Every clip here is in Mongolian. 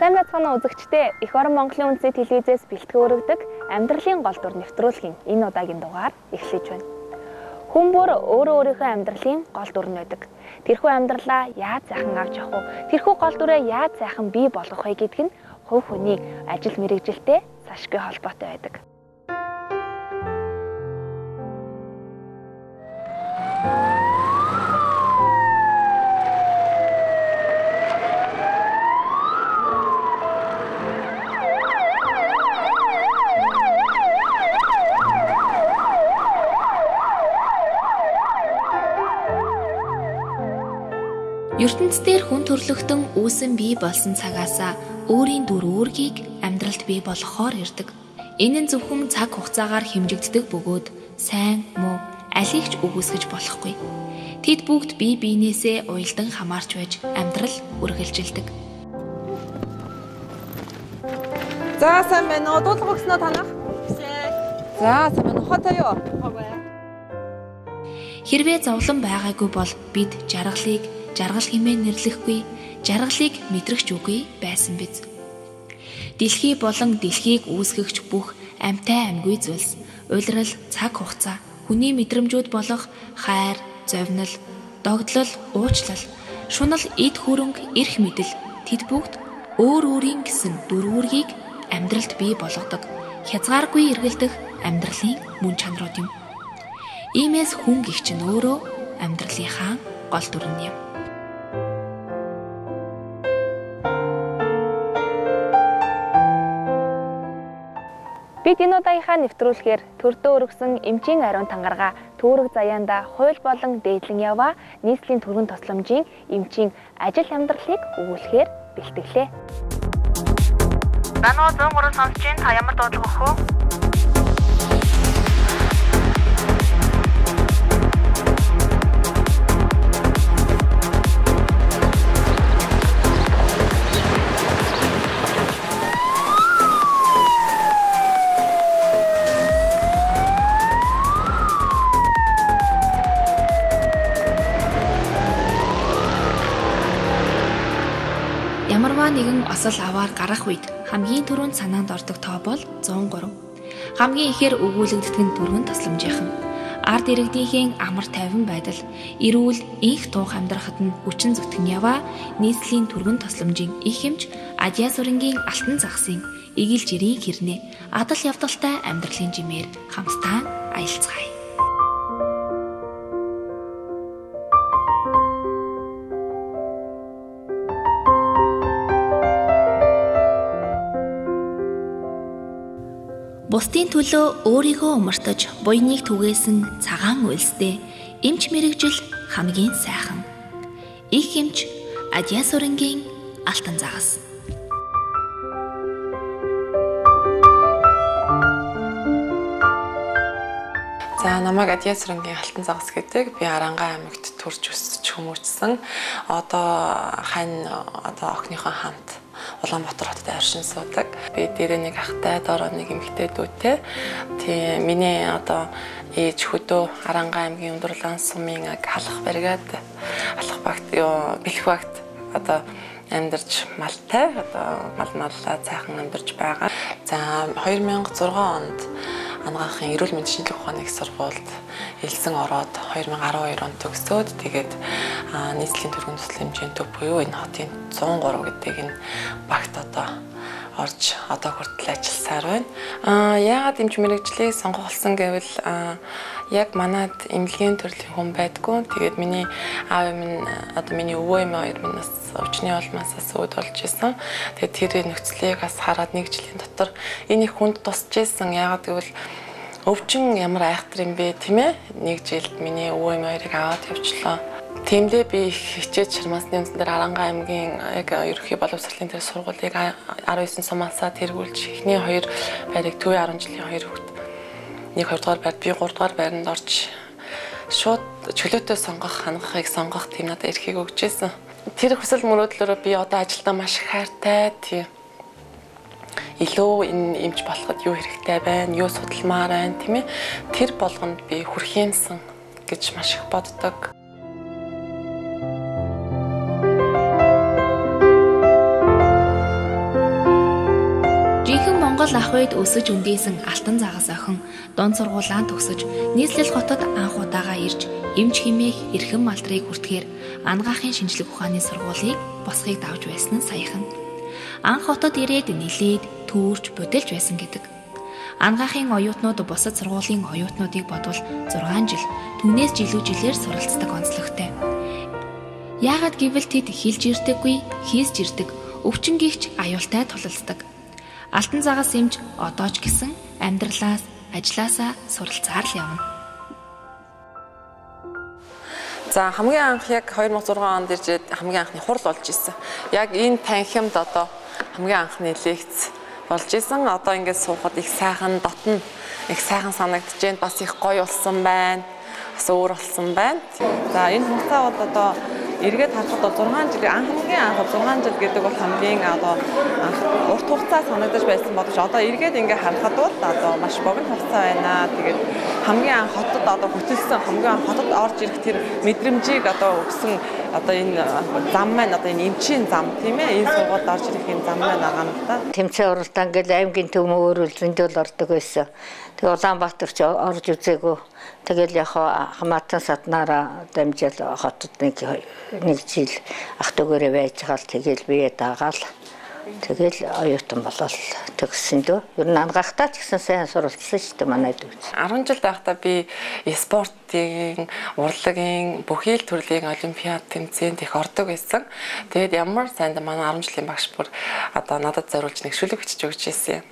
Сайн байцгаана уу үзэгчдээ. Эх орон Монголын үндэсний телевизээс бэлтгэн өргөдөг амьдралын гол дүр нэвтрүүлгийн энэ удаагийн дугаар эхлэж байна. Хүн бүр өөрөө өөрийнхөө амьдралын гол дүр нь байдаг. Тэрхүү амьдралаа яаж сайхан авч явах вэ? Тэрхүү гол дүрээ яаж сайхан бий болгох вэ гэдг нь хувь хүний ажил мэргэжилтэй сашгүй холбоотой байдаг. ертөнцийн хүн төрлөختөн үүсэн бий болсон цагаасаа өөрийн дүр үүргийг амьдралд бий болгохоор ирдэг. Энэ нь зөвхөн цаг хугацаагаар хэмжигддэг бөгөөд сайн муу алийг ч үгүйсгэж болохгүй. Тэд бүгд бие биенээсээ уялдан хамаарч байж амьдрал үргэлжилдэг. За сайн байна уу? Дуулга өгснөө танах? За сайн байна уу? Хотой юу? Хэрвээ зовлон байгаагүй бол бид жаргал хэмээн нэрлэхгүй, жаргалыг мэдрэгч үгүй байсан биз. Дэлхий болон дэлхийг үүсгэгч бүх амьтай амьгүй зүйлс, улирал, цаг хугацаа, хүний мэдрэмжүүд болох хайр, зовнил, догдлол, уучлал, шунал, эд хөрөнгө, эрх мэдэл тэд бүгд өөр өөрийн гэсэн дүр үүргийг амьдралд бий болгодог, хязгааргүй эргэлдэх амьдралын мөн чанарууд юм. Иймээс хүн гих чинь өөрөө амьдралынхаа гол дүр нь юм. Бид энэ удаагийнхаа нэвтрүүлгээр төрдөө өргөсөн эмчийн ариун тангарага түүрэг заяанда хууль болон дээдлэн яваа нийслэлийн төргөн тусламжийн эмчийн ажил амьдралыг өгүүлэхээр бэлтгэлээ. Бануу 103 сонсож байна. Та ямар дуудлага өгөх вэ? Ямарваа нэгэн осол аваар гарах үед хамгийн түрүүнд санаанд ордог тоо бол 103. Хамгийн ихээр өгүүлэгддэг нь төргөн тасламжийнхан. Ард иргэдийнхээ амар тайван байдал, эрүүл, инх тунх амьдрахад нь хүчин зүтгэн яваа нийслэлийн төргөн тасламжийн их хэмж Адьяа сүрэнгийн алтан загсын игэл жирийн хэрнээ адал явдалтай амьдралын жимээр хамтдаа аялцгаая. Бусдын төлөө өөрийгөө умартаж буйныг түгээсэн цагаан үйлстэй эмч мэрэгжил хамгийн сайхан. Их эмч Адьяа сүрэнгийн алтан загас. За намайг Адьяа сүрэнгийн алтан загас гэдэг. Би Арангаа аймагт төрж өсөж хүмүүжсэн. Одоо охиныхоо хамт Улаанбаатар хотод оршин суудаг. Би дээрээ нэг ахтай, доороо нэг эмэгтэй дүүтэй. Тийм миний ээж хөдөө Арангаа аймгийн Өндөрлөн сумын халах бригад, халах багт бэлэх багт амьдарч малтай маллаа цайхан амьдарч байгаа. За 2006 онд анагаахын эрүүл мэндийн шинжилгээ ухааны их сургуульд элсэн ороод 2012 онд төгсөөд тэгээд нийслэлийн төргөн тусламжийн төв буюу энэ хотын 103 гэдэг энэ багт орж хүртэл ажилласаар байна. Яагаад эмч мэрэгжлийг сонгох болсон гэвэл яг манад эмнэлгийн төрлийн хүн байдгүй. Тэгээд миний аав минь миний өвөө эмээ хоёр минь бас өвчний улмаасаас өвд болж исэн. Тэгээд тэр нөхцөлийг бас хараад нэг жилийн дотор энэ их хүнд тусч исэн. Яагаад гэвэл өвчин ямар айхтар юм бэ тийм ээ? Нэг жилд миний өвөө эмээ хоёрыг аваад явчлаа. Тиймдээ би их хичээж шармасны үндсэн дээр Арангаа аймгийн яг ерөнхий боловсролын тэр сургуулийг 19 сумаасаа тэргүүлж эхний 2 байрыг төвийн 10 жилийн 2 хүүхэд нэг 2 дугаар байр би 3 дугаар байранд орж шууд чөлөөтэй хангахыг сонгох тийм надад эрхийг өгч байсан. Тэр хүсэл мөрөөдлөөрөө би ажилдаа маш их хайртай тийм илүү энэ эмч болоход юу хэрэгтэй байна, юу судалмаар байна тийм ээ. Тэр болгонд би хүрх юмсан гэж маш их боддог. Монгол ах үед өсөж үндийсэн Алтан загас охин дунд сургуулаа төгсөж нийслэл хотод анх удаага ирж эмч хэмээх эрхэм малдрыг хүртэхээр ангаахын шинжлэх ухааны сургуулийг босхийг давж байсан нь саяхан. Анх хотод ирээд нилээд түүрч будилж байсан гэдэг. Ангаахын оюутнууд бусад сургуулийн оюутнуудыг бодвол 6 жил түүнээс жилүү жилээр суралцдаг онцлогтой. Яагаад гэвэл тэд хэлж ирдэггүй, хийсж ирдэг, өвчнгийгч аюултай тулалддаг. Алтан загас эмч одоо ч гэсэн амьдралаас, ажилласаа суралцаар л явна. За хамгийн анх яг 2006 онд иржээд хамгийн анхны хурал болж исэн. Яг энэ танхимд одоо хамгийн анхны лекц болж исэн. Одоо ингээд суухад их сайхан дотно, их сайхан санагдаж байна. Бас их гоё болсон байна. Бас өөр болсон байна. За энэ хугацаа бол одоо эргээд харахад бол 6 жил хамгийн анх 6 жил гэдэг бол хамгийн одоо урт хугацаа санагдаж байсан боловч одоо эргээд ингээ харахад бол одоо маш богино хугацаа байна. Тэгээд хамгийн анх хотод одоо хөтөлсөн хамгийн анх хотод орж ирэх тэр мэдрэмжийг одоо өгсөн одоо энэ зам маань одоо энэ эмчийн зам тийм ээ энэ сургуульд орж ирэх энэ зам маань байгаа юм да. Тэмцээн уралдаан гэл аймгийн төмөөр зөндөл ордог байсан. Тэгээ Улаанбаатар ч орж үзээгүй. Тэгэл яг хамаатан саднаараа дамжаал хотод нэг жил ах トゥ гэрээ байж гал тэгэл бие даагаал. Тэгэл оюутан болол төгссөн дөө. Ер нь ангаахтаа ч гэсэн сайн суралцсан шүү дээ манай дүү. 10 жил байхдаа би спортын, урлагийн, бүхий л төрлийн олимпиад тэмцээнд их ордог байсан. Тэгээд ямар сайн манай 10 жилийн багш бүр одоо надад зориулж нэгшүүлэг бичиж өгч ирсэн юм.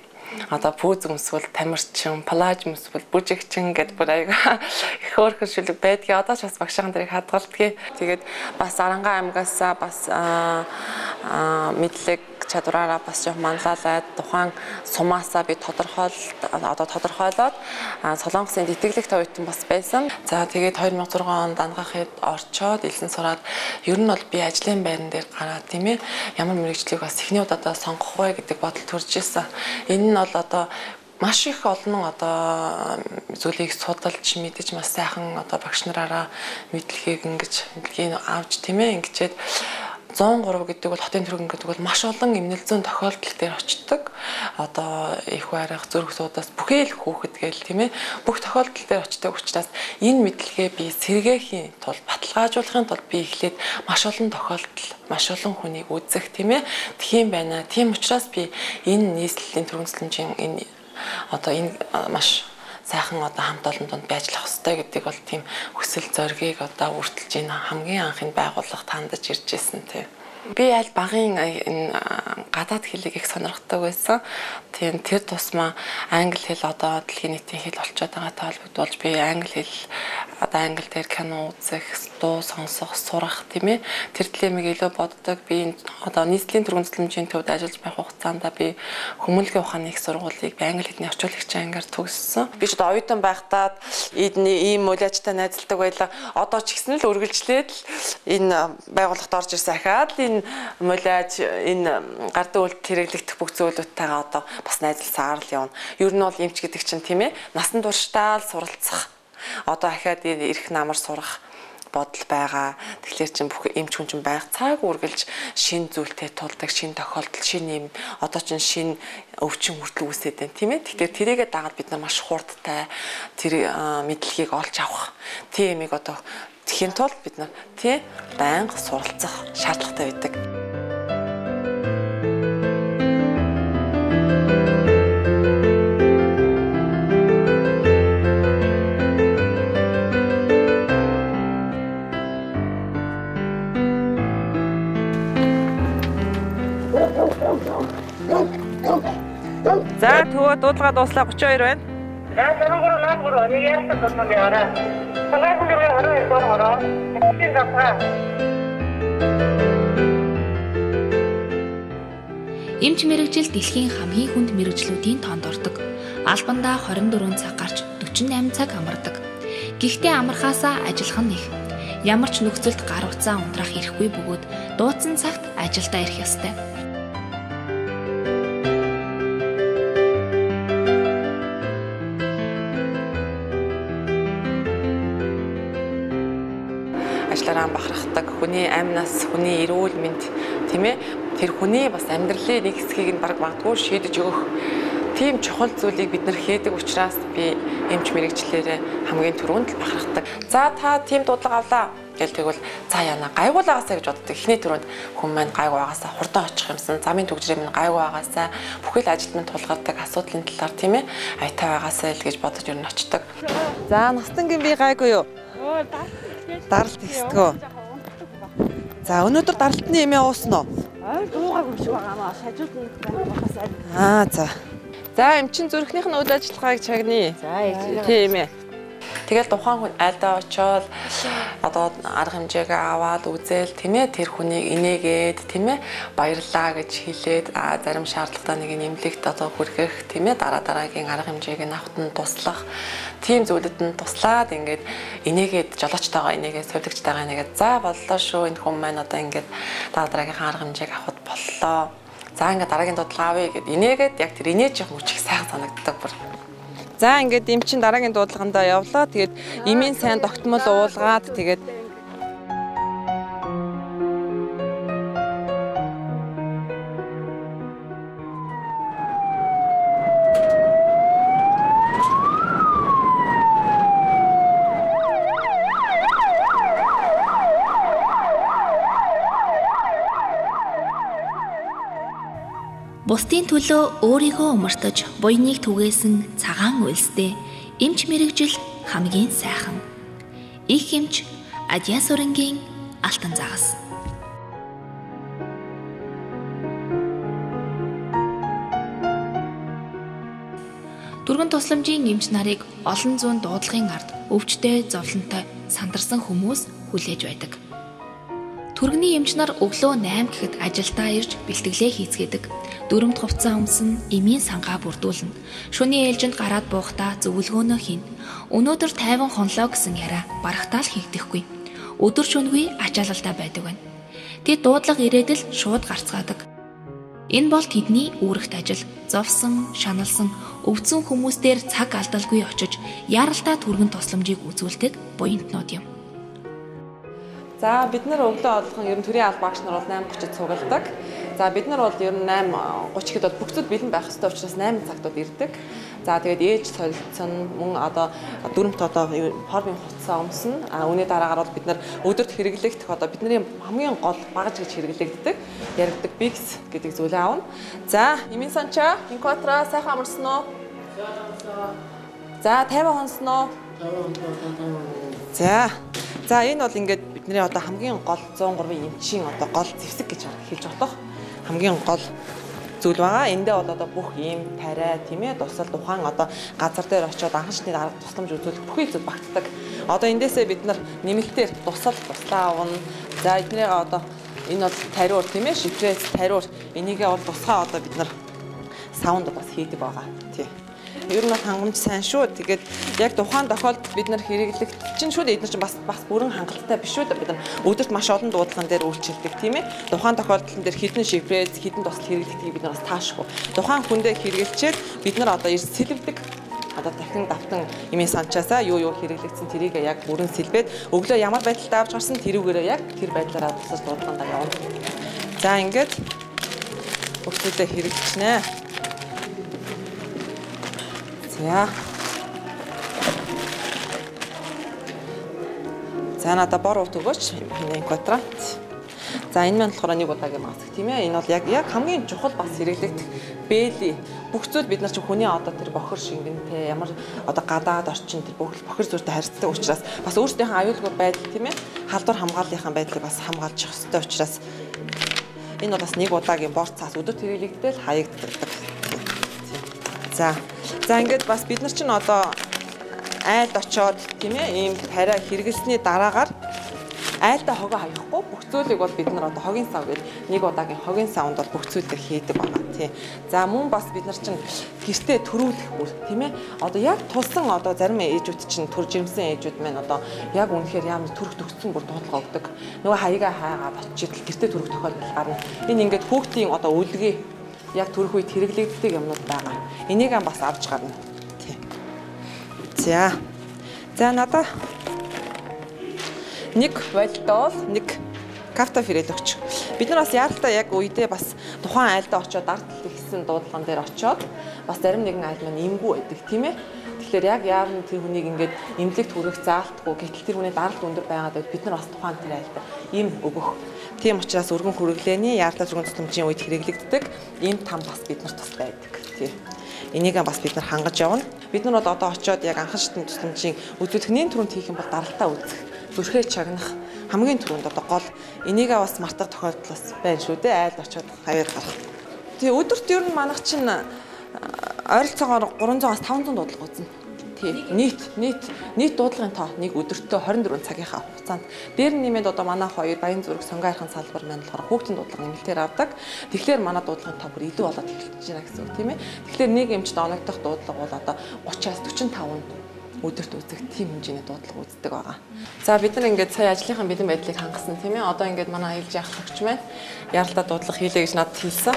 Одоо пүүз өмсвөл тамирчин, плаж өмсвөл бүжигчин гэд бүр аяга их хөөрхөн шүлэг байдгийг одоо ч бас багшаан дэрийг хадгалдгийг. Тэгээд бас Арангаа аймгаасаа бас мэдлэг чадвараараа бас жоох манлайлаад тухайн сумаасаа би тодорхойлоод Солонгосын тэтгэлэгт оюутан бас байсан. За тэгээд 2006 онд ангаахад орчоод элсэн сураад ер нь бол би ажлын байран дээр гараад тийм ээ ямар мэргэжлийг бас эхний удаадаа сонгох вэ гэдэг бодол төрж ирсэн. Энэ нь бол одоо маш их олон одоо зүйлийг судалж мэдэж маш сайхан одоо багш нараараа мэдлэгийг мэдлэгийг авч тийм ээ ингэчээд 103 гэдэг бол хотын төрөг гэдэг бол маш олон эмнэлэг зүйн тохиолдол дээр очдог. Одоо их байрах зүрх судаас бүхэл хүүхэд гээл тийм ээ бүх тохиолдол дээр очдог учраас энэ мэдлэгээ би сэргээхийн тулд баталгаажуулахын тулд би эхлээд маш олон тохиолдол маш олон хүнийг үзэх тийм ээ тхиим байна. Тийм учраас би энэ нийслэлийн төрөмслөмжийн энэ одоо энэ маш сайхан одоо хамт олон донд би ажиллах хэрэгтэй гэдэг бол тийм хүсэл зоригийг одоо үртэлж энэ хамгийн анхны байгууллага тандаж ирж байсан тийм. Би аль багын энэ гадаад хэлийг их сонирхдаг байсан. Тийм тэр тусмаа англи хэл одоо дэлхийн нийтийн хэл болчиход байгаатай холбогдуулж би англи хэл одоо англи дээр кино үзэх, дуу сонсох, сурах тийм ээ. Тэр төлөмийг илүү боддог. Би одоо нийслэлийн төрөмслөмжийн төвд ажиллаж байх хугацаанд би хүмүүнлэгийн ухааны их сургуулийг би англи хэлний орчуулагчийн ангиар төгссөн. Би ч одоо оюутан байхдаа ийм үйл ажиллагатай найзалдаг байлаа. Одоо ч гэсэн л үргэлжлээд л энэ байгууллагт орж ирсэн ахаад энэ мулиаж энэ гардын үйлдэл хэрэглэгдэх бүх зүйлүүдтэйгээ одоо бас найзалсаар л явна. Ер нь бол эмч гэдэг чинь тийм ээ насан туршдаа л суралцах. Одоо ахаад ирэх намар сурах бодол байгаа. Тэгэхээр чинь бүх эмч хүн чинь байх цаг үргэлж шин зүйлтэй тулдаг, шин тохиолдол, шин юм одоо чинь шин өвчин хүртэл үүсээд байна тийм ээ. Тэгэхээр тэрийгэ дагаад бид нар маш хурдтай тэр мэдлэгийг олж авах. Тийм юмыг одоо тэхийн тулд бид нар тий байнга суралцах шаардлагатай байдаг. За төвөө дуудлага дууслаа 32 байна. Наагур нэг яртад болсон яараа. Салаан дээр хараа бороо. Эмч мэргэжил дэлхийн хамгийн хүнд мэргэжлүүдийн тоонд ордог. Албандаа 24 цаг гарч 48 цаг амардаг. Гэхдээ амархаасаа ажиллах нь их. Ямар ч нөхцөлд гар утсаа унтраах эрхгүй бөгөөд дуудсан цагт ажилдаа ирэх ёстой. Ажлаараа бахархдаг хүний амнаас хүний эрүүл мэнд тийм ээ тэр хүний бас амьдралын нэг хэсгийг нь баг магадгүй шийдэж өгөх Тийм чухал зүйлийг бид нар хийдэг учраас би эмч мэрэгчлэрээ хамгийн түрүүнд л бахархдаг. За та тийм дуудлага авлаа гэж тэгвэл за яана гайгуулаагаасаа гэж боддог. Эхний түрүүнд хүн маань гайгуугаасаа хурдан очих юмсан, замын төгжрээ минь гайгуугаасаа бүхэл ажилд минь тулгардаг асуудлын талаар тийм ээ аятай байгаасаа л гэж бодож ер нь очдог. За настангийн би гайгүй юу? Даралт ихсдгөө. За өнөөдөр даралтны эмээ ууснаа. Дуугаагүй шүү байгаамаа. Шажууд нэг байхаас. За. За эмчин зүрхнийх нь үйл ажиллагааг чагны. За тийм ээ. Тэгэл тухайн хүн айлдаа очоод одоо арга хэмжээгээ аваад үзэл тийм ээ тэр хүнийг инээгээд тийм ээ баярлаа гэж хэлээд зарим шаардлагатай нэг нэмлэгт одоо хүргэх тийм ээ дараагийн арга хэмжээг нь авахт нь туслах тийм зүйлүүд нь туслаад ингээд инээгээд жолоочтойгоо инээгээд сувдагчтайгаа инээгээд за боллоо шүү энэ хүн маань одоо ингээд дараагийнхаа арга хэмжээг авахд боллоо. За ингээд дараагийн дуудлага авъя гэд инээгээд яг тэр инээж явах мөчийг сайхан санагддаг бүр. За ингээд эм чин дараагийн дуудлагандаа явлаа. Тэгээд эмийн сайн тогтмол уулгаад тэгээд Бусдын төлөө өөрийгөө умартаж буйныг түгээсэн цагаан үйлстэй эмч мэрэгжил хамгийн сайхан. Их эмч Адьяа Сүрэнгийн алтан загас. Түргэн тусламжийн эмч нарыг олон зуун дуудлагын ард өвчтэй зовлонтой сандарсан хүмүүс хүлээж байдаг. Түргэний эмч нар өглөө 8 гэхэд ажилдаа ирж бэлтгэлээ хийцгээдэг. Дүрмд хувцас өмсөн эмийн сангаа бүрдүүлнэ. Шөнийн ээлжинд гараад буухдаа зөвлөгөөнөө хийнэ. Өнөөдөр тайван хонлоо гэсэн яриа барахтаа л хийгдэхгүй. Өдөр шөнөгүй ачаалалтай байдаг байна. Тэд дуудлага ирээд л шууд гарцгаадаг. Энэ бол тэдний үүрэгт ажил. Зовсон, шаналсан, өвдсөн хүмүүс дээр цаг алдалгүй очиж яралтай түргэн тусламжийг үзүүлдэг буянтнууд юм. За бид нар өглөө олгон ер нь төрийн алба багш нар бол 8:30-д цугладаг. За бид нар бол ер нь 8:30-д бол бүх зүйл бэлэн байх ёстой учраас 8 цагтууд ирдэг. За тэгээд ээж солилцсон мөн одоо дүрмт одоо формын хувцас өмснө. Үүний дараагаар бол бид нар өдөрт хэрэглэгдэх одоо бидний хамгийн гол багаж гэж хэрэглэгддэг яригддаг бикс гэдэг зүйлээ аавна. За эмийн санчаа инкватра сайхан амарсан уу? За 50 хонсон уу? За энэ бол ингээд бидний одоо хамгийн гол 103-ийн эмчийн одоо гол зэвсэг гэж хэлж бодох хамгийн гол зүйл байгаа. Эндээ бол одоо бүх ийм тариа тийм ээ тусал тухайн одоо газар дээр очиод анхны арга тусламж үзүүлэх бүхий зүйл багтдаг. Одоо эндээсээ бид нар нэмэлтээр туслаа авна. За эднийгээ одоо энэ бол тариур тийм ээ шифрээс тариур энийгээ бол тусгай одоо бид нар саунд бас хийдэг байгаа. Тий. Ер нь хангамж сайн шүү. Тэгээд яг тухайн тохиолдолд бид нар хэрэглэх чинь шүү дээ. Эдгээр чинь бас бүрэн хангалттай биш шүү дээ. Бид нар өдөрт маш олон дуудлаган дээр үйлчилдэг тийм ээ. Тухайн тохиолдолд дээр хідэн шифрээс хідэн тусал хэрэглэдгийг бид нар бас таашгүй. Тухайн хүндээ хэрэглэчээд бид нар одоо эрс сэлбдэг. Одоо дахин давтан эмийн санчаасаа юу хэрэглэгдсэн тэрийг яг бүрэн сэлбээд өглөө ямар байдалтай авч гарсан тэрүүгээрээ яг тэр байдлаараа тусаж дуудлагандаа явна. За ингээд бүгдээ хэрэгжчихнэ. За надаа бор ут өгөөч энэ квадрант. За энэ маань болохоор нэг удаагийн маск тийм ээ. Энэ бол яг хамгийн чухал бас хэрэглэгдэх бэли. Бүх зүйл бид нар чинь хүний одоо тэр бохор шингэнтэй ямар одоо гадаад орчин тэр бүх бохор зүйтэй харьцдаг учраас бас өөрсдийнхөө аюулгүй байдал тийм ээ. Халдвар хамгааллынхаа байдлыг бас хамгаалж явах хэрэгтэй учраас энэ бол бас нэг удаагийн бор цаас өдөрт хэрэглэгдэл хаягддаг. За ингээд бас бид нар чинь одоо айлд очоод тийм ээ ийм тариа хэрэглэсний дараагаар айлдаа хогоо хаяхгүй бүх зүйлийг бол бид нар одоо хогийн сав гэдэг нэг удаагийн хогийн савнд бол бүх зүйлийг хийдэг байгаа тий. За мөн бас бид нар чинь гэртээ төрүүлэх бүр тийм ээ одоо яг тулсан одоо зарим ээжүүд чинь төр жирэмсэн ээжүүд маань одоо яг үнэхээр ямар төрөх төгссөн бүр дуудлага өгдөг. Нөгөө хаягаа хаагаад очиж гэртээ төрөх тохиолдол гарна. Энэ ингээд хүүхдийн одоо үлгээ яг төрөх үед хэрэглэгддэг юмнууд байгаа. Энийг бас авч гарна. Тий. За надаа нэг байлдаа бол нэг кафтафирэл өгч. Бид нар бас яаралтай яг үедээ бас тухайн айлдаа очиод дартал ихсэн дуудлаган дээр очиод бас зарим нэгэн айл маань имгүй байдаг тийм ээ. Тэгэхээр яг яарн тэр хүнийг ингээд эмнэлэгт хүрэх заалтгүй гэтэл тэр хүний даралт өндөр байгаад байвал бид нар бас тухайн тэр айлд им өгөх. Тийм учраас өргөн хүрээлээний яаралтай зүрхэн тусламжийн үед хэрэглэгддэг ийм там бас биднэрт бас байдаг. Тийм. Энийг бас бид нар хангаж явна. Бид нар бол одоо очиод яг анхан шатны тусламжийн үзүүлэх нээн түрүүнд хийх юм бол даралтаа үзэх, зүрхээ чагнах хамгийн түрүүнд одоо гол энийгээ бас мартах тохиолдол бас байна шүү дээ. Айлд очиод хавьяар гарах. Тэгээ өдөрт ер нь манайх чинь ойролцоогоор 300-аас 500 дуудлага үзнэ. Нийт дуудлагын тоо нэг өдөртөө 24 цагийнхаа хугацаанд дээр нэмээд одоо манай хоёр баян зүрх сонгоо хайрхан салбар маань болохоор хүүхдийн дуудлага нэмэлтээр авдаг. Тэгэхээр манай дуудлагын тоо бүр илүү болоод эхэлж байна гэсэн үг тийм ээ. Тэгэхээр нэг эмчд оногдох дуудлага бол одоо 30-аас 45 өдөрт үзэх тийм хэмжээний дуудлага үздэг байгаа. За бид нар ингээд сая ажлынхаа бэлэн байдлыг хангасан тийм ээ. Одоо ингээд манай аялал жаах лагч маань яралтай дуудлага хийлээ гэж надад хэлсэн.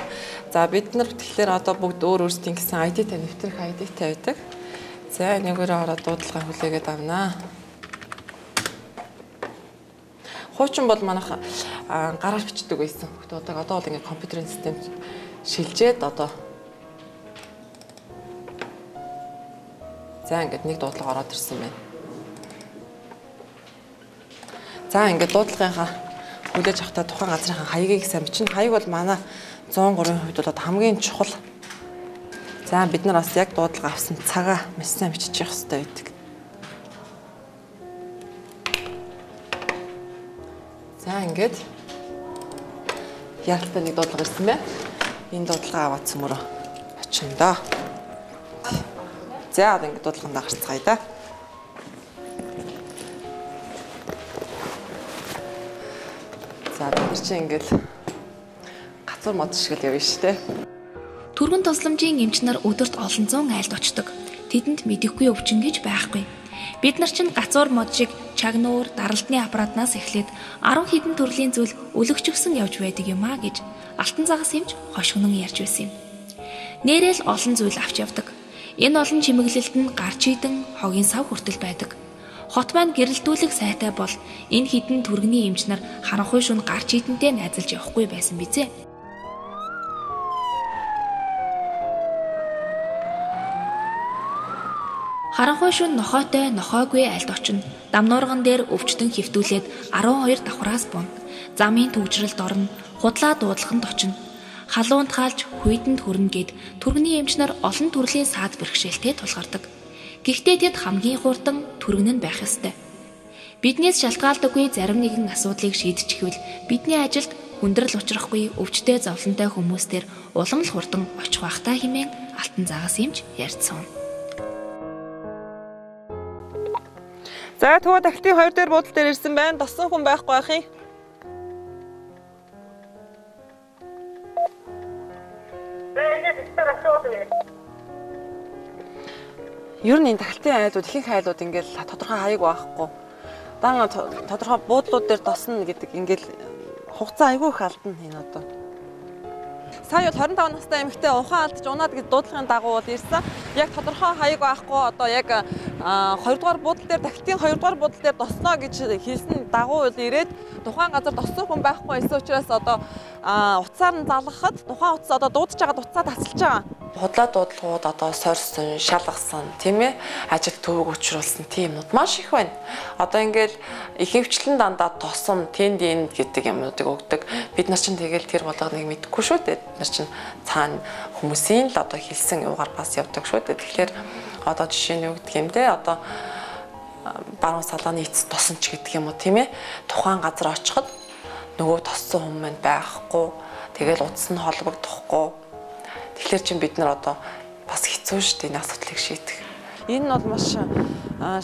За бид нар тэгэхээр одоо бүгд өөр өөрсдийн гэсэн ID-тэй нэвтрэх ID-тэй байдаг. За энэгээрээ ороод дуудлага хүлээгээд авнаа. Хуучин бол манайх гараар бичдэг байсан. Одоо бол ингээд компьютерийн системд шилжээд одоо за ингээд нэг дуудлага ороод ирсэн байна. За ингээд дуудлагынхаа хүлээж авахтаа тухайн газрынхаа хаягийг сайн бичнэ. Хаяг бол манай 103% бол одоо хамгийн чухал. За бид нар бас яг дуудлага авсан цагаа маш сайн бичиж явах хэрэгтэй байдаг. За ингээд яралтай нэг дуудлага ирсэн байна. Энэ дуудлагаа аваад цөмөрөө очин доо. За одоо ингээд дуудлагандаа гарцгаая да. За бид нар чинь ингээд гацуур мод шиг л явна шүү дээ. Түргэн тусламжийн эмч нар өдөрт олон зуун айлд очдог. Тэдэнд мэдэхгүй өвчин гэж байхгүй. Бид нар чинь гацуур мод шиг чагнуур, даралтны аппаратнаас эхлээд 10 хэдэн төрлийн зүйл өлөгчгсөн явж байдаг юм а гэж алтан загас эмч хошигнон ярьж байсан юм. Нээрэл олон зүйл авч явдаг. Энэ олон чимэглэлд нь гар чийдэн, хогийн сав хүртэл байдаг. Хот маань гэрэлтүүлэх сайтай бол энэ хэдэн түргэний эмч нар харанхуй шүн гар чийдэнтэй найзалж явахгүй байсан бизээ. Харанхуй шүн нохойтой нохойгүй айлд очино. Дамнуурган дээр өвчтөн хөвтүүлээд 12 давхраас буна. Замын төвжрэлд орно. Худлаа дуудлаганд очино. Халуунд хаалж хүйдэнд хүрнэ гэд түргэний эмч нар олон төрлийн саад бэрхшээлтэй тулгардаг. Гэхдээ тэд хамгийн хурдан түргэн нь байх ёстой. Биднээс шалтгаалдаггүй зарим нэгэн асуудлыг шийдчихвэл бидний ажилд хүндрэл учрахгүй өвчтэй зовлонтой хүмүүстээр улам л хурдан очих бахтай хэмээн алтан загас эмч ярьсан. За тэгвэл тахилтын 2 дээр буудлын дээр ирсэн байна. Доссон хүн байхгүй байх юм. Ер нь энэ тахилтын айлууд ихэнх айлууд ингээл тодорхой хаяг байхгүй. Дан тодорхой буудлууд дээр досно гэдэг ингээл хугацаа айгүй их алдна энэ одоо. Сая бол 25 настай эмэгтэй ухаан алдаж унаад гэж дуудлагын дагуу бол ирсэн. Яг тодорхой хаяг байхгүй одоо яг 2 дугаар буудлын дээр тахилтын 2 дугаар буудлын дээр досноо гэж хэлсэн дагуу бол ирээд тухайн газар доссон хүн байхгүй эсвэл учраас одоо утсаар нь залгахад тухайн утас одоо дуудаж байгаа утсаа тасалж байгаа. Худлаа дуудлагууд одоо сорьсон, шалгасан, тийм ээ, ажил төвөг учруулсан тиймнүүд маш их байна. Одоо ингээл ихэвчлэн дандаа тосом, тэнд энд гэдэг юмнуудыг өгдөг. Бид нар чинь тэгэл тэр болгоныг мэдэхгүй шүү дээ. Бид нар чинь цаана хүмүүсийн л одоо хэлсэн юугаар бас явдаг шүү дээ. Тэгэхээр одоо жишээ нь юу гэдэг юм те одоо баруун салааны эцэс тосон ч гэдэг юм уу тийм ээ. Тухайн газар очиход нөгөө тоссон хүн маань байхгүй. Тэгэл утас нь холбогдохгүй. Тэгэхээр чинь бид нар одоо бас хэцүү шүү дээ энэ асуудлыг шийдэх. Энэ нь бол маш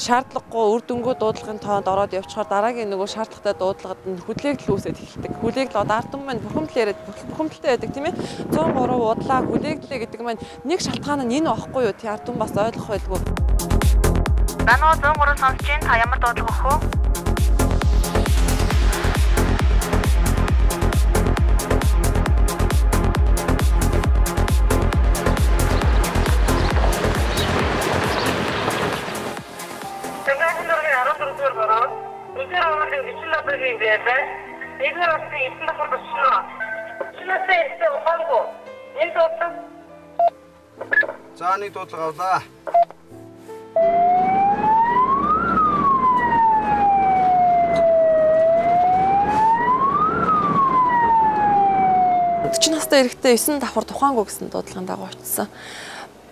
шаардлагагүй үр дүнгүй дуудлагын тоонд ороод явчихаар дараагийн нөгөө шаардлагатай дуудлагад нь хүлээгдэл үүсээд эхэлдэг. Хүлээгдэл одоо ард түмэн маань бухимдалтай байдаг тийм ээ. 103 удлаа хүлээгдлээ гэдэг маань нэг шалтгаан нь энэ байхгүй юу? Тий ард түмэн бас ойлгох байлгүй. Даноо 103 сонсож байна. Та ямар дуудлага өгөх вэ? За нэг дуудлага авлаа. Өчигдөр настай эрэхтэй 9 давхар тухаангүй гэсэн дуудлагын дагуу очсон.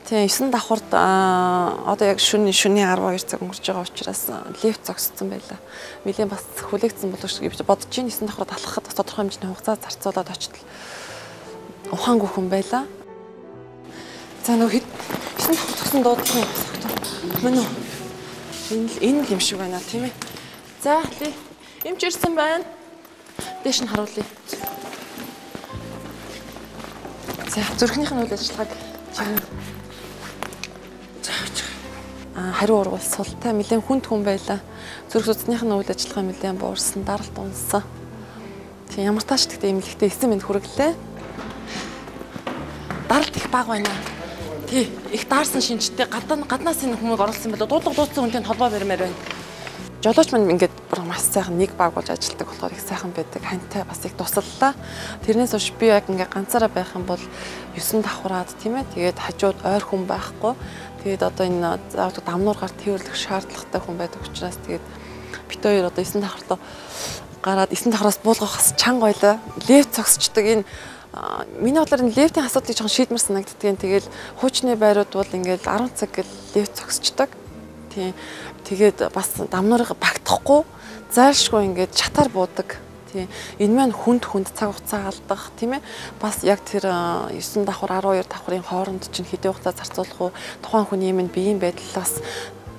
Тэгээ 9 давхарт одоо яг шөнийн 12 цаг өнгөрч байгаа учраас лифт зогссон байлаа. Miлийн бас хүлээгдсэн болов шиг бодож чинь 9 давхарт алхахад бас тодорхой хэмжээний хугацаа зарцуулаад очтол ухаангүй хүн байлаа. За нөгөө 9 давхарт зогсон дуудлагын мөн үү? Энэ л юм шиг байна тийм ээ. За ли эмч ирсэн байна. Дэш нь харуулъя. За зүрхнийх нь үйл ажиллагааг чиг хариу ургуулсалтай нэлээд хүнд хүн байлаа. Зүрх судасных нь үйл ажиллагаа нэлээд буурсан, даралт унсан. Тийм ямар тач гэхдээ эмнэлэгтээ 9 минут хүрэглээ. Даралт их бага байна. Тий их даарсан шинжтэй гаднаас энэ хүмүүс оруулсан байлаа. Дуудлага дууссан хүнтэй холбоо баримаар байна. Жолооч мань ингээд маш сайхан нэг баг болж ажилладаг болохоор их сайхан байдаг. Хантай бас их туслалаа. Тэрнээс хойш би яг ингээд ганцаараа байх юм бол 9 давхраад тийм ээ. Тэгээд хажууд ойр хүн байхгүй. Тэгээд одоо энэ заавал дамнуургаар тэрвэрлэх шаардлагатай хүн байдаг учраас тэгээд бит хоёр одоо 9 давхарлаа гараад 9 давхраас буулгахаас чанга байлаа. Лефт цогсчдаг энэ миний бодлоор энэ лефтийн асуудлыг жоохон шийдмэр санагддаг. Тэгэл хуучны байрууд бол ингээд 10 цаг гэл лефт цогсчдаг. Тийм. Тэгээд бас дамнуурыг багтахгүй зайлшгүй ингээд чатаар буудаг. Тийм. Энэ маань хүнд цаг хугацаа алдах тийм ээ. Бас яг тэр 9 давхар 12 давхрын хооронд чинь хэдийн хугацаа зарцуулах уу, тухайн хүний минь биеийн байдлаас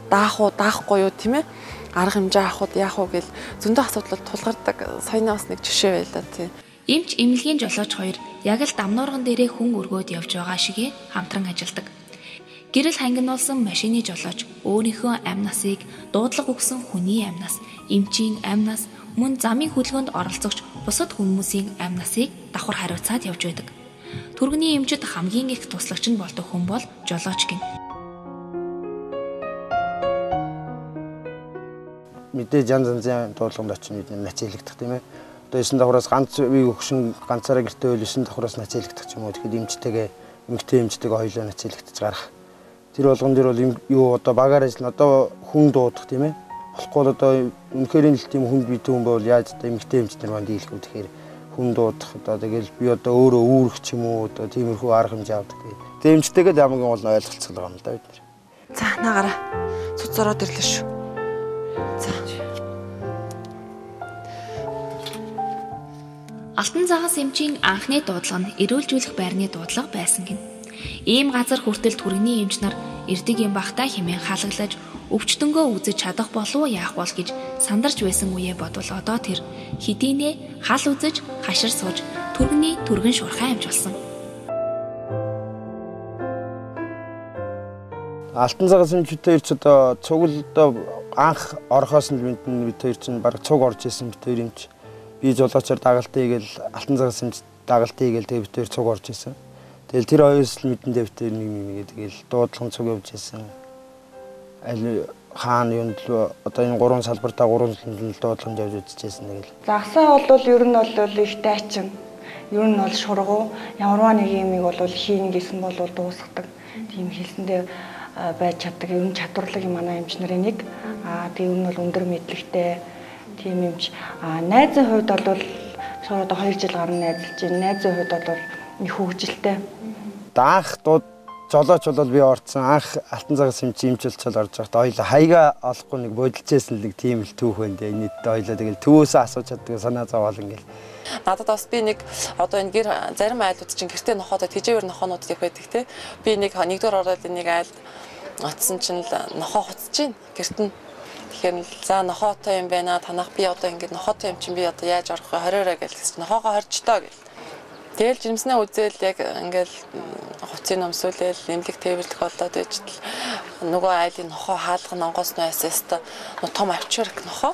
даахгүй юу тийм ээ. Арга хэмжээ авахуд яах вэ гэл зөндөө асуудлууд тулгардаг. Саяны бас нэг жишээ байлаа тийм. Эмч эмнэлгийн жолооч хоёр яг л дамнуурган дээрээ хүн өргөөд явж байгаа шигээ хамтран ажилдаг. Гэрэл хангинуулсан машины жолооч өөрийнхөө амь насыг дуудлага өгсөн хүний амь нас, эмчийн амь нас, мөн замын хөдөлгөөнд оролцогч бусад хүмүүсийн амь насыг давхар хариуцаад явж байдаг. Түргэний эмчид хамгийн их туслагч нь болдог хүн бол жолооч гин. Мэдээж янз янзын дуудлаганд очиж бидний нацилэгдэх тийм ээ. Одоо 9 давхраас ганц үе өгшин ганцаараа гэртээ байл 9 давхраас нацилэгдэх юм уу. Тэгэхэд эмчтэйгээ хоёулаа нацилэгдэж гарах. Тэр болгон дээр бол юу одоо багаар ажиллана. Одоо хүн дуудах тийм ээ. Болохгүй одоо үнэхээр л тийм хүнд битүү хүн бол яаж одоо эмгтэй эмч нар манд дийлэх үү тэгэхээр хүн дуудах одоо тэгэл би одоо өөрөө үүрэх ч юм уу одоо тиймэрхүү арга хэмжээ авдаг. Тэгээ эмчтэйгээ хамгийн гол нь ойлголцол байгаа юм да бид нар. За наагаараа цуц ороод ирлээ шүү. За. Алтан цагаас эмчийн анхны дуудлага нь эрүүлжүүлэх байрны дуудлага байсан гин. Ийм газар хүртэл түргэний эмч нар эрдэг юм бахтай хэмээн халаглаж өвчтөнгөө үзэж чадах болов уу яах бол гэж сандарч байсан үеэ бодвол одоо тэр хэдийнэ хал үзэж хашир сууж түргэний түргэн шуурхай эмч болсон. Алтан цагаас эмчтэй ч одоо цуглдоо анх орхоос нь бид хоёр чинь баг цуг орж исэн бид хоёр эмч. Би жолоочоор дагалт хийгээл алтан цагаас эмч дагалт хийгээл тэгээ бид хоёр цуг орж исэн. Тэгэл тэр хоёроос л мэдэн дээр бид нэг тэгэл дуудлагын цуг явж исэн. Аль хаана юунд л одоо энэ 3 салбартаа 3 дуудлаганд явж үзчихсэн тэгэл. Загсаа бол ер нь бол их дайчин. Ер нь бол шургуу ямарваа нэг юмыг бол хийн гэсэн бол дуусгадаг. Тийм хэлсэндээ байж чаддаг. Ер нь чадварлаг манай эмч нарын нэг. Тэгээ ер нь бол өндөр мэдлэгтэй тийм эмч. Найзын хувьд бол шууд одоо 2 жил гарна найзалж байна. Найзын хувьд бол их хөвгөлтэй. Анх жолооч бол би орцсон. Анх алтан цагаас эмчилчэл орж байхад хоёлаа хаяга олохгүй нэг бодолцээсэн л нэг тийм л түүх байна дээ. Нийт хоёлаа тэгэл төвөөсөө асууж чаддаг санаа зовоол ингээл. Надад бас би нэг одоо энэ гэр зарим айлууд чинь гэртээ нохоод тэжээвэр нохоонууд их байдаг те. Би нэгдүгээр ороод нэг айлд оцсон чинь л нохоо хуцж гин гэрт нь. Тэгэхээр за нохоотой юм байна. Танах би одоо ингээд нохоотой юм чинь би одоо яаж орох вэ? Хориороо гэлсэн чинь нохоогоо хорчтоо гэл. Тэгэл жимснээ үзэл яг ингээл хувцсыг номсуулэл нэмлэг тээвэрлэх болоод ижил нөгөө айлын нохоо хаалган онгоос нөөсөст том авчирк нохоо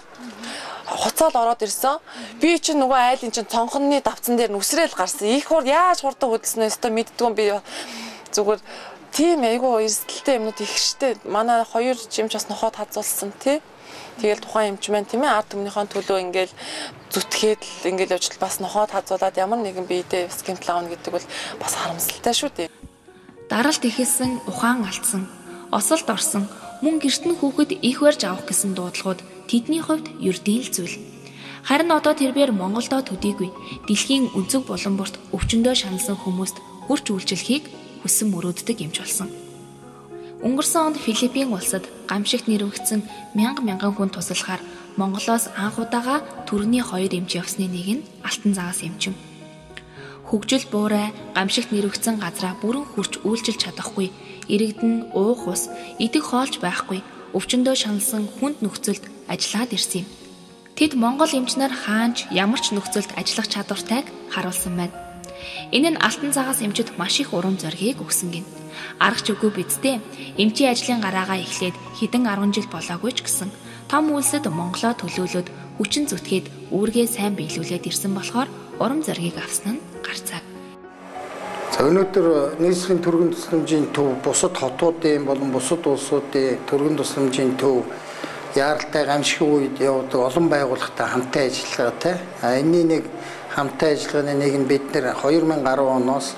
хуцаал ороод ирсэн. Би чинь нөгөө айлын чинь цонхны давцан дээр нүсрээл гарсан. Их хур яаж хурдан хөдөлснөө өстө мэддгүй би зүгээр тийм айгу эрсдэлтэй юмнууд их штэ. Манай 2 жимч бас нохоод хазуулсан тий. Тэгэл тухайн эмч маань тийм ээ ард түмнийхээ төлөө ингээл зүтгээд л ингээл явж бас нохоод хазуулаад ямар нэгэн биедээ скимтл аавна гэдэг бол бас харамсалтай шүү дээ. Даралт ихэлсэн, ухаан алдсан, осолд орсон, мөн гэрт нь хүүхэд их барьж авах гэсэн дуудлагууд тэдний хувьд ердийн л зүйл. Харин одоо тэрээр Монголдо төдийгүй дэлхийн өнцөг булан бүрт өвчнөдөө шаналсан хүмүүст хүрч үйлчлэхийг хүссэн мөрөөддөг юмч болсон. Өнгөрсөн онд Филиппин улсад гамшигт нэрвэгдсэн мянган хүн туслахаар Монголоос анх удаага төрөний 2 эмч явсны нэг нь Алтан цагаас эмчим. Хөгжил буурай, гамшигт нэрвэгдсэн газраа бүрэн хүрч үйлчилж чадахгүй, иргэдэн уух ус, идэх хоолж байхгүй, өвчнөдөө шаналсан хүнд нөхцөлд ажиллаад ирсэн юм. Тэд Монгол эмч нар хаанч ямар ч нөхцөлд ажиллах чадвартайг харуулсан байна. Энэ нь Алтан цагаас эмчид маш их урам зоригийг өгсөн гин. Аргач үгүй бидтэй. Эмчийн ажлын гараагаа эхлээд хэдэн 10 жил болоогүй ч гэсэн том үйлсэд Монголоо төлөөлөд хүчин зүтгээд үүргээ сайн биелүүлээд ирсэн болохоор урам зоригийг авсан нь гарцаа. За өнөөдөр нийслэлийн төргөн тусламжийн төв бусад хотуудын болон бусад улсуудын төргөн тусламжийн төв яаралтай гамшигын үед явдаг олон байгууллагатай хамтаа ажиллагаатай. Энэний нэг хамтаа ажиллагааны нэг нь бид нэр 2010 оноос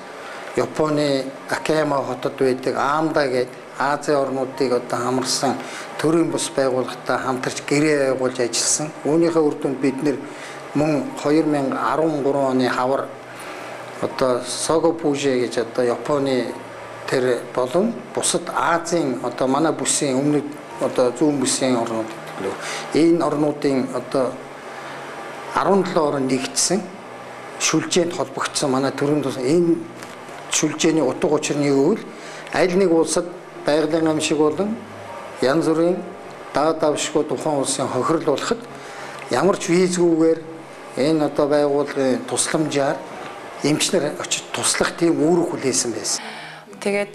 Японы Акаяма хотод байдаг Аамда гэдэг Азийн орнуудыг одоо хамарсан төрийн бус байгууллагатай хамтарч гэрээ байгуулж ажилласан. Үүнийхээ үр дүнд бид нэр мөн 2013 оны хавар одоо Сого Пужи гэж одоо Японы тэр болон бусад Азийн одоо манай бүсийн өмнөд одоо зүүн бүсийн орнууд гэлөө энэ орнуудын одоо 17 орн нэгдсэн шүлжээнд холбогдсон манай төрийн тус энэ шүлжээний утга учир нь юу вэ? Аль нэг улсад байгалийн гамшиг болон янз бүрийн давшгүй тухайн улсын хохирлуулахад ямар ч визгүйгээр энэ одоо байгууллагын тусламжаар эмчнэр очиж туслах тийм үүрэг хүлээсэн байсан. Тэгээд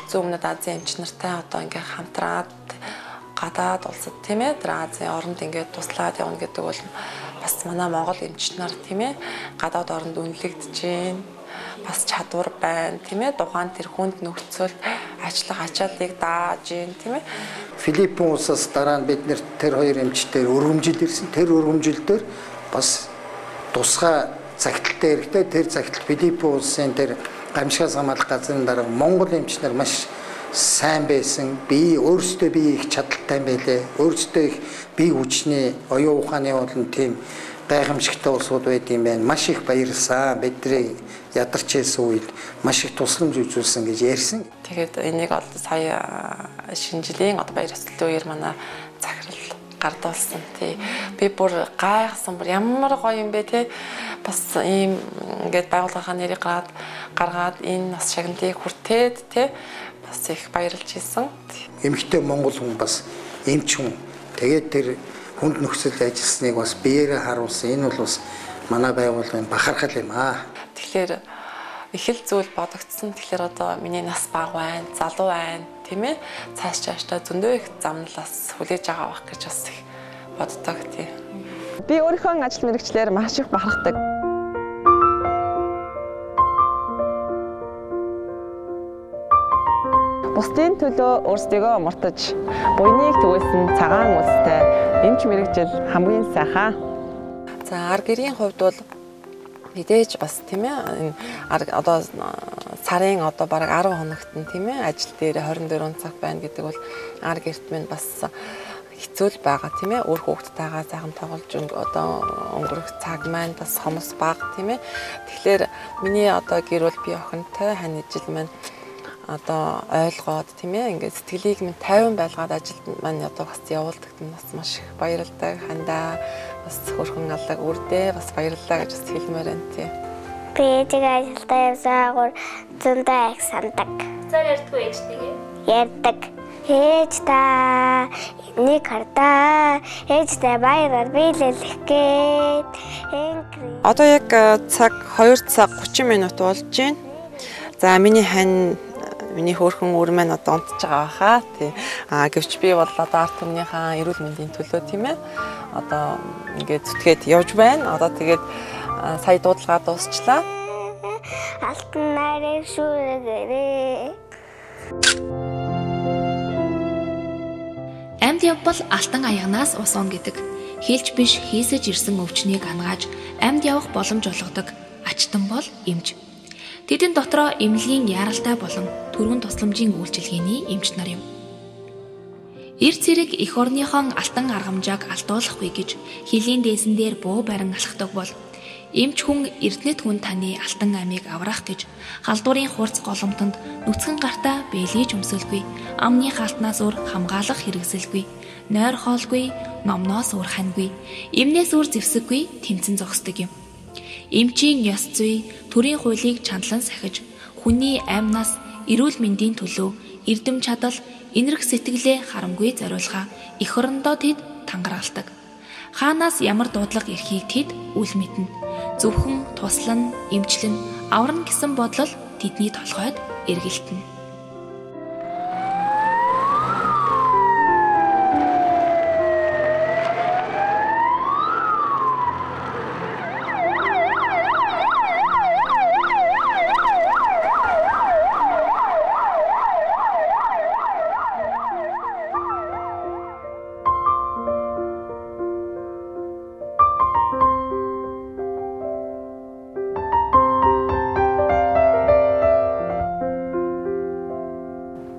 зүүн Азийн эмч нартай одоо ингээ хамтраад гадаад улсад тийм ээ тэр Азийн оронд ингээ туслаад явна гэдэг бол бас манай Монгол эмч нар тийм ээ гадаад оронд үнэлэгдэж байна. Бас чадвар байна тийм ээ тухайн тэр хүнд нөхцөлд ажиллах ачааллыг дааж байна тийм ээ. Филиппин улсаас дараа нь бид нэр тэр хоёр эмчтэр өргөмжил ирсэн. Тэр өргөмжилдөр бас тусгай цагталтай хэрэгтэй. Тэр цагтал Филиппин улсын тэр гамшигаас хамгаалах газрын дараа Монгол эмч нар маш сайн байсан. Өөрсдөө их чадaltaй байлээ. Өөрсдөө их бие хүчний оюун ухааны болон тийм гайхамшигтай улсууд байд юм байна. Маш их баярлсан. Бидний ядарч ирсэн үед маш их тусламж үзүүлсэн гэж ярьсан. Тэгээд энийг одоо сая шинэ жилийн одоо баяр ёслолын үеэр манай захирал гардуулсан тий. Би бүр гайхсан бүр ямар гоё юм бэ тий. Бас ийм ингээд байгууллагын нэрийг гаргаад энэ бас шагналтыг хүртээд тий. Бас их баярлж ийсэн. Эмэгтэй монгол хүн бас эмч хүн. Тэгээд тэр хүнд нөхцөлд ажилласныг бас биеэрээ харуулсан. Энэ бол бас манай байгууллагын бахархал юм аа. Тэгэхээр их л зүйл бодогдсон. Тэгэхээр одоо миний нас бага байна, залуу байна, тийм ээ. Цаашдаа зөндөө их замналаас хүлээж байгаа байх гэж бас их боддог тий. Би өөрийнхөө ажил мэргэжлэр маш их бахархдаг. Бусдын төлөө өөрсдийгөө мартаж, буйныг түгээсэн цагаан үлстэй эмч мэргэжил хамгийн сайхан. За ар гэрийн хувьд бол мэдээж бас тийм ээ одоо сарын одоо бараг 10 хоногт нь тийм ээ ажил дээр 24 цаг байна гэдэг бол ар гэрт минь бас хэцүү л байгаа тийм ээ өөр хүүхдтэйгээ сайхан тоглож одоо өнгөрөх цаг маань бас хомос бага тийм ээ тэгэхээр миний одоо гэр бол би охинтой хань ижил маань одоо ойлгоод тийм ээ ингээд сэтгэлийг минь 50 байлгаад ажилд маань одоо бас явуулдаг нь бас маш их баярлалтай хандаа бас хөрхөн алдаг үрдээ бас баярлалаа гэж бас хэлмээр байна тий. Би ээжигээ ажилдаа явсаагаар зөндөө их сандаг. Цаар ярьдгүй ээжтэйгээ? Ярьдаг. Ээж та энийг хардаа ээжтэй баяраар биелэлэх гээд одоо яг цаг 2 цаг 30 минут болж байна. За миний хань миний хөөрхөн өр маань одоо унтж байгаа баха тий. Гэвч би бол одоо ард түмнийхээ эрүүл мэндийн төлөө тийм ээ. Одоо ингээд зүтгээд явж байна. Одоо тэгээд сая дуудлагаа дуусчлаа. Алтан нарыг шүргээрээ. Амьд явбал алтан аягнаас ус он гэдэг. Хэлж биш хийсэж ирсэн өвчнийг ангааж амьд явах боломж олгодог ачтан бол эмч. Тэдэн дотроо эмнэлгийн яаралтай болон түргэн тусламжийн үйлчилгээний эмч нар юм. Эрт цэрэг эх орныхон алтан аргамжааг алдуулахгүй гэж хилийн дээсэн дээр буу барин алхдаг бол эмч хүн эрдэнэт хүн таны алтан амийг авраах гэж халдварын хурц голомтонд нүцгэн гартаа бэлийж өмсөлгүй, амны хаалтнаас өөр хамгаалах хэрэгсэлгүй, нойр хоолгүй, номноос өөр ханьгүй, эмнээс өөр зэвсэггүй тэмцэн зогсдог юм. Эмчийн ёс зүй, төрийн хуулийг чандлан сахиж, хүний аймнаас эрүүл мэндийн төлөө эрдэм чадал, энэрх сэтгэлээ харамгүй зориулхаа эх орондоо тэд тангаралдаг. Хаанаас ямар дуудлага ирэхийг тэд үл мэднэ. Зөвхөн туслан, эмчлэн, аварна гэсэн бодлол тэдний толгойд эргэлтэнэ.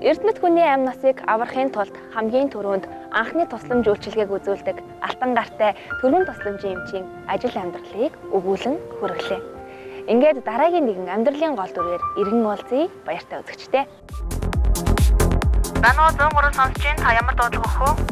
Эрдэнэт хүний амь насыг аврахын тулд хамгийн түрүүнд анхны тусламж үйлчилгээг үзүүлдэг алтан гартай төрийн тусламжийн эмчийн ажил амьдралыг өгүүлэн хүргэлээ. Ингээд дараагийн нэгэн амьдралын гол дүрээр иргэн уулзъя. Баяртай үзэгчдээ. Дануу 103 сонсож байна. Та ямар дуудлага өгөх вэ?